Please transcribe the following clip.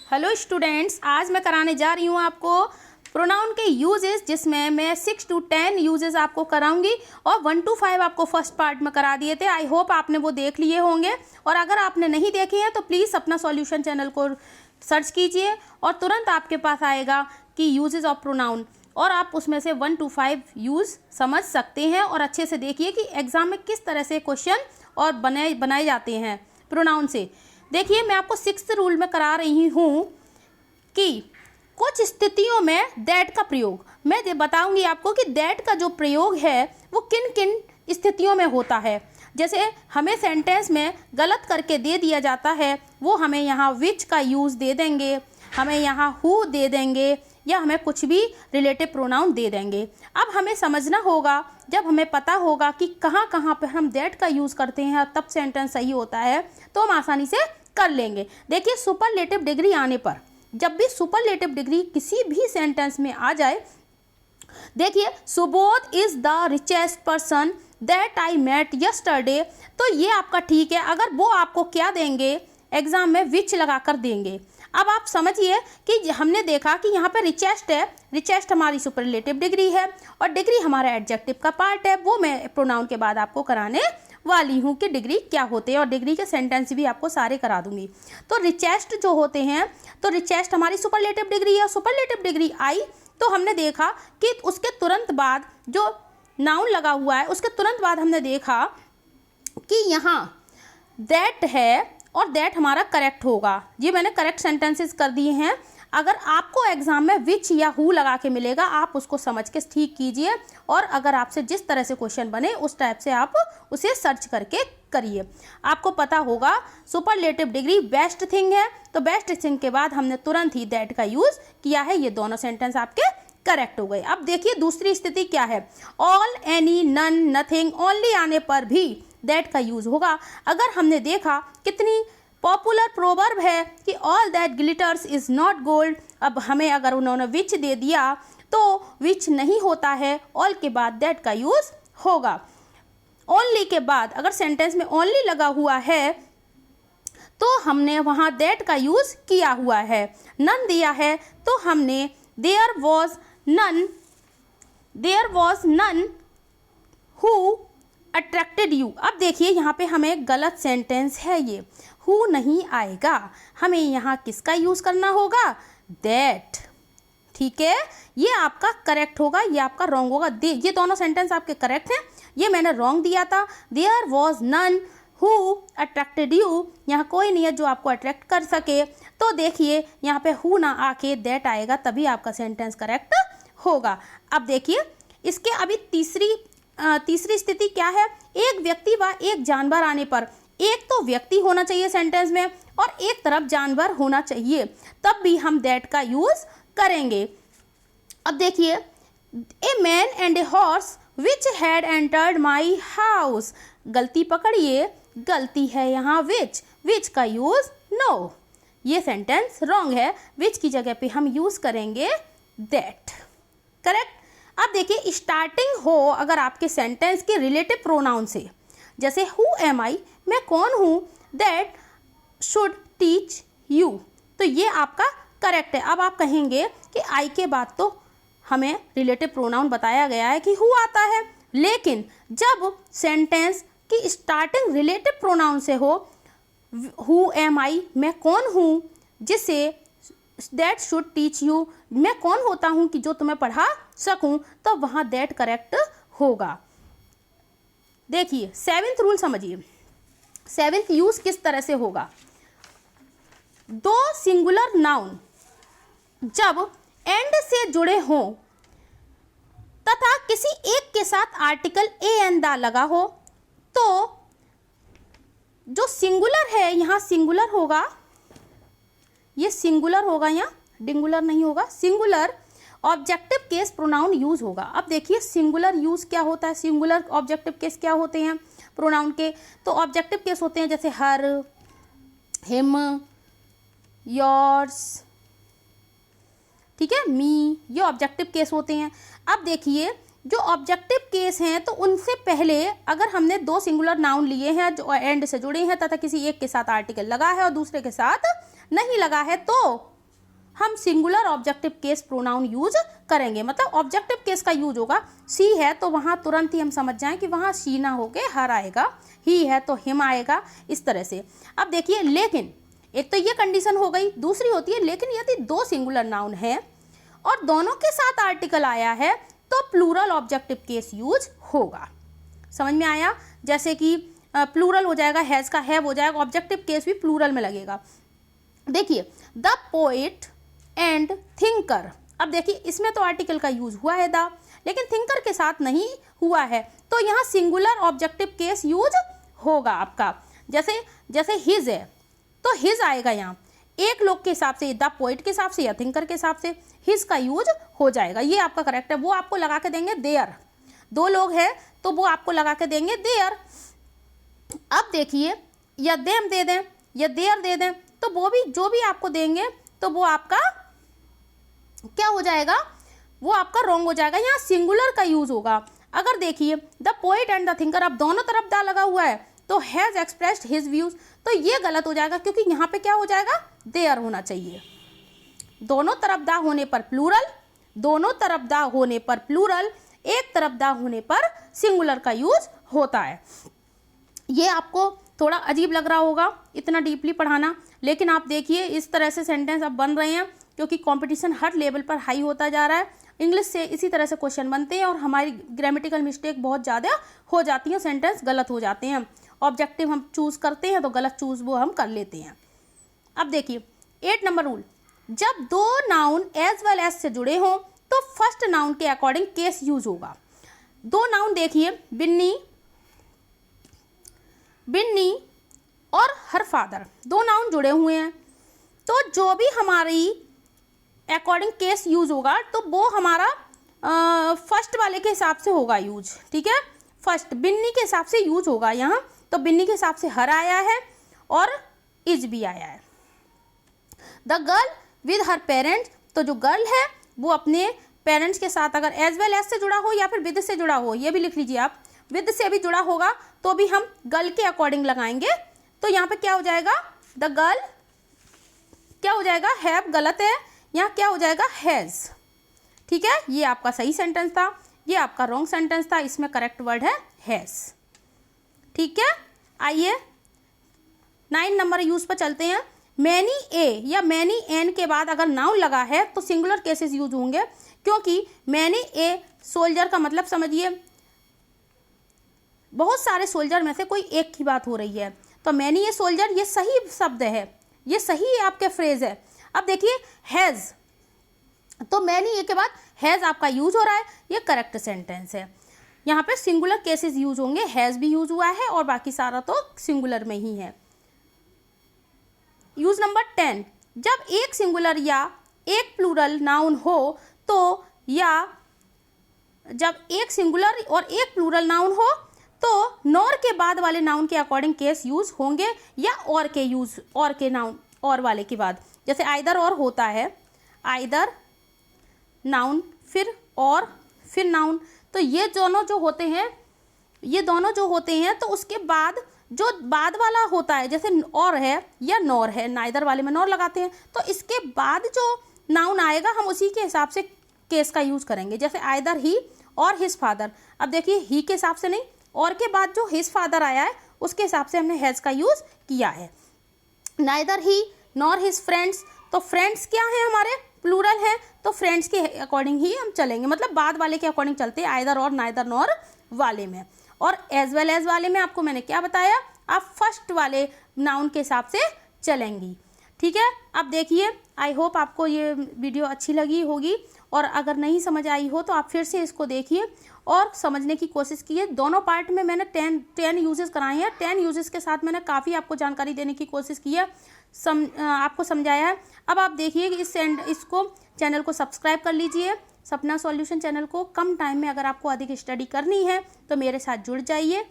Hello students, आज मैं कराने जा रही हूँ आपको प्रोनाउन के यूजेस, जिसमें मैं 6 to 10 यूजेस आपको कराऊंगी और 1 to 5 आपको फर्स्ट पार्ट में करा दिए थे। आई होप आपने वो देख लिए होंगे, और अगर आपने नहीं देखे हैं तो प्लीज़ अपना सॉल्यूशन चैनल को सर्च कीजिए और तुरंत आपके पास आएगा कि यूजेस ऑफ प्रोनाउन, और आप उसमें से 1 to 5 यूज़ समझ सकते हैं। और अच्छे से देखिए कि एग्ज़ाम में किस तरह से क्वेश्चन और बनाए जाते हैं प्रोनाउन से। देखिए, मैं आपको 6th रूल में करा रही हूँ कि कुछ स्थितियों में दैट का प्रयोग, मैं बताऊंगी आपको कि दैट का जो प्रयोग है वो किन किन स्थितियों में होता है। जैसे हमें सेंटेंस में गलत करके दे दिया जाता है, वो हमें यहाँ विच का यूज़ दे देंगे, हमें यहाँ हु दे देंगे, या हमें कुछ भी रिलेटिव प्रोनाउन दे देंगे। अब हमें समझना होगा, जब हमें पता होगा कि कहाँ कहाँ पे हम दैट का यूज़ करते हैं तब सेंटेंस सही होता है, तो हम आसानी से कर लेंगे। देखिए, सुपरलेटिव डिग्री आने पर, जब भी सुपरलेटिव डिग्री किसी भी सेंटेंस में आ जाए, देखिए Subodh is the richest person that I met yesterday, तो ये आपका ठीक है। अगर वो आपको क्या देंगे, एग्जाम में विच लगा कर देंगे। अब आप समझिए कि हमने देखा कि यहाँ पे रिचेस्ट है, रिचेस्ट हमारी सुपरलेटिव डिग्री है और डिग्री हमारा एडजेक्टिव का पार्ट है। वो मैं प्रोनाउन के बाद आपको कराने वाली हूँ कि डिग्री क्या होते हैं, और डिग्री के सेंटेंस भी आपको सारे करा दूंगी। तो रिचेस्ट जो होते हैं, तो रिचेस्ट हमारी सुपरलेटिव डिग्री है। सुपरलेटिव डिग्री आई तो हमने देखा कि उसके तुरंत बाद जो नाउन लगा हुआ है, उसके तुरंत बाद हमने देखा कि यहाँ दैट है और दैट हमारा करेक्ट होगा। ये मैंने करेक्ट सेंटेंसेस कर दिए हैं। अगर आपको एग्जाम में विच या हु लगा के मिलेगा, आप उसको समझ के ठीक कीजिए, और अगर आपसे जिस तरह से क्वेश्चन बने उस टाइप से आप उसे सर्च करके करिए। आपको पता होगा सुपरलेटिव डिग्री बेस्ट थिंग है, तो बेस्ट थिंग के बाद हमने तुरंत ही दैट का यूज़ किया है। ये दोनों सेंटेंस आपके करेक्ट हो गए। अब देखिए दूसरी स्थिति क्या है। All, any, none, nothing, only आने पर भी दैट का यूज़ होगा। अगर हमने देखा कितनी पॉपुलर प्रोवर्ब है कि all that glitters is not gold, अब हमें अगर उन्होंने विच दे दिया तो विच नहीं होता है, ऑल के बाद दैट का यूज़ होगा। ओनली के बाद अगर सेंटेंस में ओनली लगा हुआ है तो हमने वहाँ दैट का यूज़ किया हुआ है। नन दिया है तो हमने there was none who attracted you. अब देखिए यहाँ पे हमें गलत सेंटेंस है, ये हु नहीं आएगा, हमें यहाँ किसका यूज़ करना होगा, दैट। ठीक है, ये आपका करेक्ट होगा, ये आपका रॉन्ग होगा। ये दोनों सेंटेंस आपके करेक्ट हैं, ये मैंने रॉन्ग दिया था। There was none who attracted you, यहाँ कोई नहीं है जो आपको अट्रैक्ट कर सके, तो देखिए यहाँ पे हु ना आके दैट आएगा, तभी आपका सेंटेंस करेक्ट होगा। अब देखिए इसके अभी तीसरी स्थिति क्या है। एक व्यक्ति व एक जानवर आने पर, एक तो व्यक्ति होना चाहिए सेंटेंस में और एक तरफ जानवर होना चाहिए, तब भी हम दैट का यूज़ करेंगे। अब देखिए, a man and a horse which had entered my house, गलती पकड़िए, गलती है यहाँ विच का यूज़ नो, ये सेंटेंस रॉन्ग है। विच की जगह पे हम यूज़ करेंगे दैट। करेक्ट। अब देखिए, स्टार्टिंग हो अगर आपके सेंटेंस के रिलेटिव प्रोनाउन से, जैसे हु एम आई, मैं कौन हूँ, दैट शुड टीच यू, तो ये आपका करेक्ट है। अब आप कहेंगे कि आई के बाद तो हमें रिलेटिव प्रोनाउन बताया गया है कि हु आता है, लेकिन जब सेंटेंस की स्टार्टिंग रिलेटिव प्रोनाउन से हो, हु एम आई, मैं कौन हूँ, जिसे दैट शुड टीच यू, मैं कौन होता हूँ कि जो तुम्हें पढ़ा सकूँ, तो वहाँ दैट करेक्ट होगा। देखिए 7th रूल समझिए, 7th यूज़ किस तरह से होगा। दो सिंगुलर नाउन जब एंड से जुड़े हों तथा किसी एक के साथ आर्टिकल ए एन दा लगा हो, तो जो सिंगुलर है यहाँ सिंगुलर होगा, ये सिंगुलर होगा, यहाँ डिंगुलर नहीं होगा, singular objective case pronoun use होगा। अब देखिए सिंगुलर यूज़ क्या होता है, सिंगुलर ऑब्जेक्टिव केस क्या होते हैं प्रोनाउन के, तो ऑब्जेक्टिव केस होते हैं जैसे हर, हिम, योर्स, ठीक है, मी, ये ऑब्जेक्टिव केस होते हैं। अब देखिए जो ऑब्जेक्टिव केस हैं तो उनसे पहले अगर हमने दो सिंगुलर नाउन लिए हैं जो एंड से जुड़े हैं तथा किसी एक के साथ आर्टिकल लगा है और दूसरे के साथ नहीं लगा है, तो हम singular objective case pronoun use करेंगे। मतलब ऑब्जेक्टिव केस का यूज होगा, सी है तो वहाँ तुरंत ही हम समझ जाएं कि वहाँ शी ना होके हर आएगा, ही है तो हिम आएगा, इस तरह से। अब देखिए, लेकिन एक तो ये कंडीशन हो गई, दूसरी होती है लेकिन यदि दो सिंगुलर नाउन है और दोनों के साथ आर्टिकल आया है तो प्लूरल ऑब्जेक्टिव केस यूज होगा। समझ में आया? जैसे कि प्लूरल हो जाएगा, हैज़ का हैव हो जाएगा, ऑब्जेक्टिव केस भी प्लूरल में लगेगा। देखिए, द पोएट एंड थिंकर, अब देखिए इसमें तो आर्टिकल का यूज हुआ है द, लेकिन थिंकर के साथ नहीं हुआ है, तो यहाँ सिंगुलर ऑब्जेक्टिव केस यूज होगा आपका। जैसे हिज है तो हिज आएगा यहाँ, एक लोग के हिसाब से, द पोएट के हिसाब से या थिंकर के हिसाब से हिज का यूज हो जाएगा। ये आपका करेक्ट है। वो आपको लगा के देंगे देयर, दो लोग हैं तो वो आपको लगा के देंगे देयर। अब देखिए, या देम दे दें या देयर दे दें, तो वो भी जो भी आपको देंगे तो वो आपका क्या हो जाएगा, वो आपका रॉन्ग हो जाएगा। यहाँ सिंगुलर का यूज होगा। अगर देखिए the poet and the thinker, अब दोनों तरफ द लगा हुआ है तो हैज एक्सप्रेस्ड हिज व्यूज, तो ये गलत हो जाएगा क्योंकि यहाँ पे क्या हो जाएगा, देयर होना चाहिए। दोनों तरफ द होने पर प्लूरल, दोनों तरफ द होने पर प्लूरल, एक तरफ द होने पर सिंगुलर का यूज होता है। ये आपको थोड़ा अजीब लग रहा होगा इतना डीपली पढ़ाना, लेकिन आप देखिए इस तरह से सेंटेंस अब बन रहे हैं क्योंकि कंपटीशन हर लेवल पर हाई होता जा रहा है। इंग्लिश से इसी तरह से क्वेश्चन बनते हैं और हमारी ग्रामेटिकल मिस्टेक बहुत ज़्यादा हो जाती है, सेंटेंस गलत हो जाते हैं। ऑब्जेक्टिव हम चूज़ करते हैं तो गलत चूज़ वो हम कर लेते हैं। अब देखिए 8 नंबर रूल, जब दो नाउन एज वेल एज से जुड़े हों तो फर्स्ट नाउन के अकॉर्डिंग केस यूज होगा। दो नाउन देखिए, बिन्नी और हर फादर, दो नाउन जुड़े हुए हैं तो जो भी हमारी अकॉर्डिंग केस यूज होगा तो वो हमारा फर्स्ट वाले के हिसाब से होगा यूज। ठीक है, फर्स्ट बिन्नी के हिसाब से यूज होगा यहाँ, तो बिन्नी के हिसाब से हर आया है और इज भी आया है। The girl with her parents, तो जो गर्ल है वो अपने पेरेंट्स के साथ अगर एज वेल एज से जुड़ा हो या फिर विद से जुड़ा हो, ये भी लिख लीजिए आप, विद से भी जुड़ा होगा तो भी हम गर्ल के अकॉर्डिंग लगाएंगे। तो यहाँ पे क्या हो जाएगा, द गर्ल क्या हो जाएगा, हैव गलत है, यहाँ क्या हो जाएगा, हैज़। ठीक है, ये आपका सही सेंटेंस था, ये आपका रॉन्ग सेंटेंस था, इसमें करेक्ट वर्ड है हैज़। ठीक है, आइए 9 नंबर यूज पर चलते हैं। मैनी ए या मैनी एन के बाद अगर नाउन लगा है तो सिंगुलर केसेस यूज होंगे, क्योंकि मैनी ए सोल्जर का मतलब समझिए बहुत सारे सोल्जर में से कोई एक की बात हो रही है, तो मैनी ए सोल्जर ये सही शब्द है, ये सही आपके फ्रेज है। अब देखिए हैज़, तो मैनी ए के बाद हैज़ आपका यूज हो रहा है, ये करेक्ट सेंटेंस है। यहाँ पे सिंगुलर केसेस यूज होंगे, हैज़ भी यूज हुआ है और बाकी सारा तो सिंगुलर में ही है। यूज नंबर 10, जब एक सिंगुलर या एक प्लूरल नाउन हो तो, या जब एक सिंगुलर और एक प्लूरल नाउन हो तो नॉर के बाद वाले नाउन के अकॉर्डिंग केस यूज होंगे या और के यूज, और के नाउन और वाले के बाद, जैसे आइदर और होता है, आइदर नाउन फिर और फिर नाउन, तो ये दोनों जो होते हैं, ये दोनों जो होते हैं तो उसके बाद जो बाद वाला होता है, जैसे और है या नॉर है, नाइदर वाले में नॉर लगाते हैं, तो इसके बाद जो नाउन आएगा हम उसी के हिसाब से केस का यूज करेंगे। जैसे आइदर ही और हिज फादर, अब देखिए ही के हिसाब से नहीं, और के बाद जो हिज फादर आया है उसके हिसाब से हमने हैज़ का यूज किया है। नाइदर ही नॉर हिज फ्रेंड्स, तो फ्रेंड्स क्या है हमारे, प्लूरल है, तो फ्रेंड्स के अकॉर्डिंग ही हम चलेंगे, मतलब बाद वाले के अकॉर्डिंग चलते हैं, आइदर और नाइदर नॉर वाले में। और एज वेल एज वाले में आपको मैंने क्या बताया, आप फर्स्ट वाले नाउन के हिसाब से चलेंगी। ठीक है, अब देखिए आई होप आपको ये वीडियो अच्छी लगी होगी, और अगर नहीं समझ आई हो तो आप फिर से इसको देखिए और समझने की कोशिश कीजिए। दोनों पार्ट में मैंने 10 यूजेस कराए हैं, 10 यूजेस के साथ मैंने काफ़ी आपको जानकारी देने की कोशिश की है, आपको समझाया है। अब आप देखिए कि इसको चैनल को सब्सक्राइब कर लीजिए, सपना सॉल्यूशन चैनल को। कम टाइम में अगर आपको अधिक स्टडी करनी है तो मेरे साथ जुड़ जाइए।